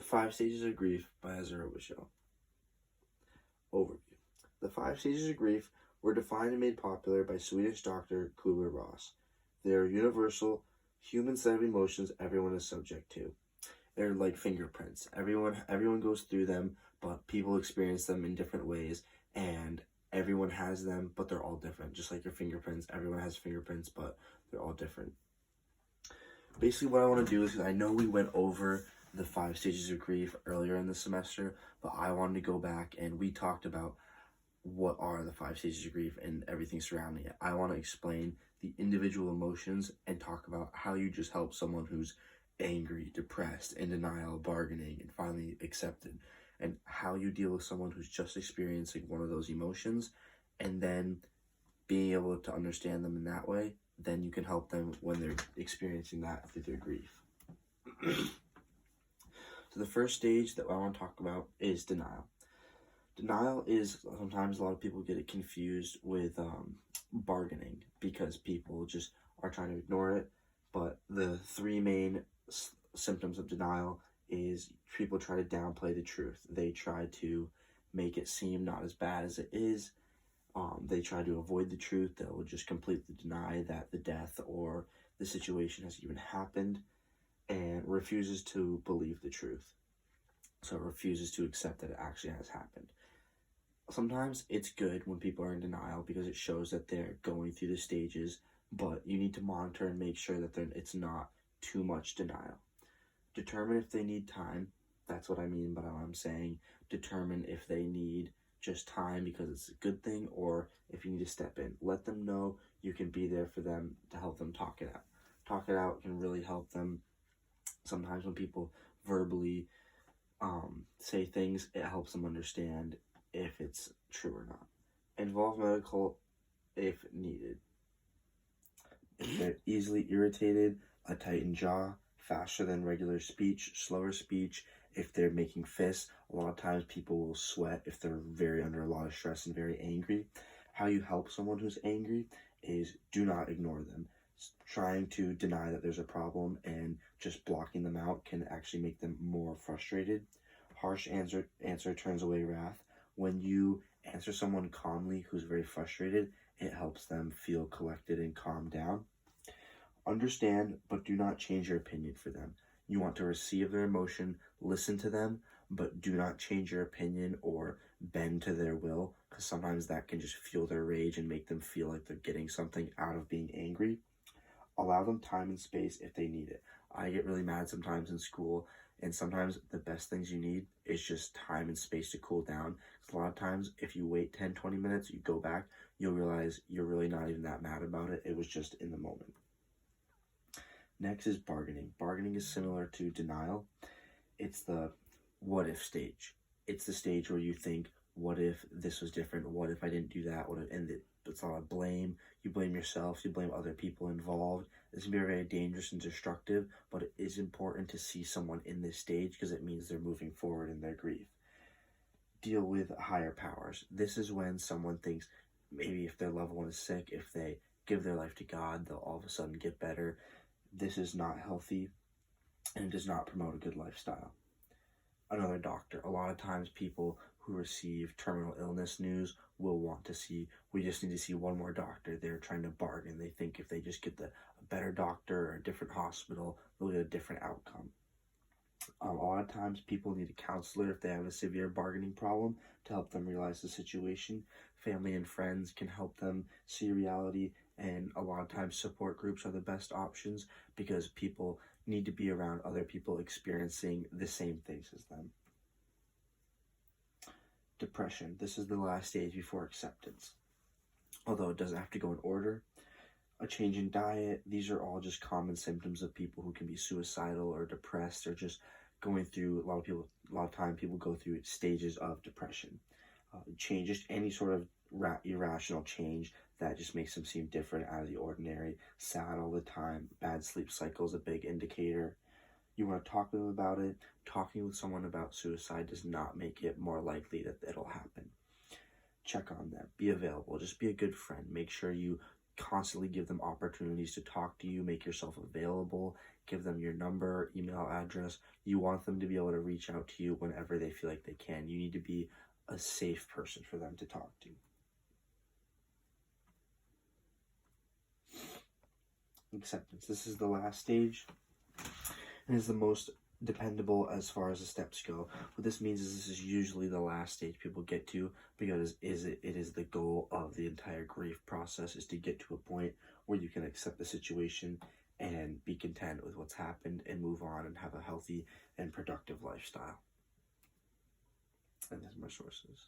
Five Stages of Grief by Azura Michelle. Overview. The five stages of grief were defined and made popular by Swedish doctor Kubler-Ross. They are universal, human set of emotions everyone is subject to. They're like fingerprints. Everyone goes through them, but people experience them in different ways, and everyone has them, but they're all different. Just like your fingerprints, everyone has fingerprints, but they're all different. Basically, what I want to do is, I know we went over the five stages of grief earlier in the semester, but I wanted to go back and we talked about what are the five stages of grief and everything surrounding it. I want to explain the individual emotions and talk about how you just help someone who's angry, depressed, in denial, bargaining, and finally accepted, and how you deal with someone who's just experiencing one of those emotions, and then being able to understand them in that way, then you can help them when they're experiencing that through their grief. So the first stage that I want to talk about is denial. Denial is, sometimes a lot of people get it confused with bargaining, because people just are trying to ignore it. But the three main symptoms of denial is people try to downplay the truth. They try to make it seem not as bad as it is. They try to avoid the truth. They'll just completely deny that the death or the situation has even happened, and refuses to believe the truth. So it refuses to accept that it actually has happened. Sometimes it's good when people are in denial because it shows that they're going through the stages, but you need to monitor and make sure that it's not too much denial. Determine if they need time. That's what I mean by what I'm saying. Determine if they need just time because it's a good thing, or if you need to step in. Let them know you can be there for them to help them talk it out. Talk it out can really help them. Sometimes when people verbally say things, it helps them understand if it's true or not. Involve medical if needed. If they're easily irritated, a tightened jaw, faster than regular speech, slower speech. If they're making fists, a lot of times people will sweat if they're very under a lot of stress and very angry. How you help someone who's angry is do not ignore them. Trying to deny that there's a problem and just blocking them out can actually make them more frustrated. Harsh answer turns away wrath. When you answer someone calmly who's very frustrated, it helps them feel collected and calm down. Understand, but do not change your opinion for them. You want to receive their emotion, listen to them, but do not change your opinion or bend to their will, because sometimes that can just fuel their rage and make them feel like they're getting something out of being angry. Allow them time and space if they need it. I get really mad sometimes in school, and sometimes the best things you need is just time and space to cool down. Because a lot of times, if you wait 10-20 minutes, you go back, you'll realize you're really not even that mad about it. It was just in the moment. Next is bargaining. Bargaining is similar to denial. It's the what if stage. It's the stage where you think, what if this was different? What if I didn't do that? It's a lot of blame. You blame yourself. You blame other people involved. This can be very dangerous and destructive, but it is important to see someone in this stage because it means they're moving forward in their grief. Deal with higher powers. This is when someone thinks maybe if their loved one is sick, if they give their life to God, they'll all of a sudden get better. This is not healthy and does not promote a good lifestyle. Another doctor. A lot of times people who receive terminal illness news will want to see, we just need to see one more doctor. They're trying to bargain. They think if they just get a better doctor or a different hospital, they'll get a different outcome. A lot of times people need a counselor if they have a severe bargaining problem to help them realize the situation. Family and friends can help them see reality, and a lot of times support groups are the best options because people need to be around other people experiencing the same things as them. Depression. This is the last stage before acceptance. Although it doesn't have to go in order. A change in diet. These are all just common symptoms of people who can be suicidal or depressed or just going through, a lot of time people go through stages of depression. Change, just any sort of irrational change that just makes them seem different, out of the ordinary, sad all the time. Bad sleep cycle is a big indicator. You want to talk to them about it. Talking with someone about suicide does not make it more likely that it'll happen. Check on them. Be available. Just be a good friend. Make sure you constantly give them opportunities to talk to you, make yourself available, give them your number, email address. You want them to be able to reach out to you whenever they feel like they can. You need to be a safe person for them to talk to. Acceptance. This is the last stage and is the most dependable as far as the steps go. What this means is this is usually the last stage people get to, because it is the goal of the entire grief process, is to get to a point where you can accept the situation and be content with what's happened and move on and have a healthy and productive lifestyle. And there's my sources.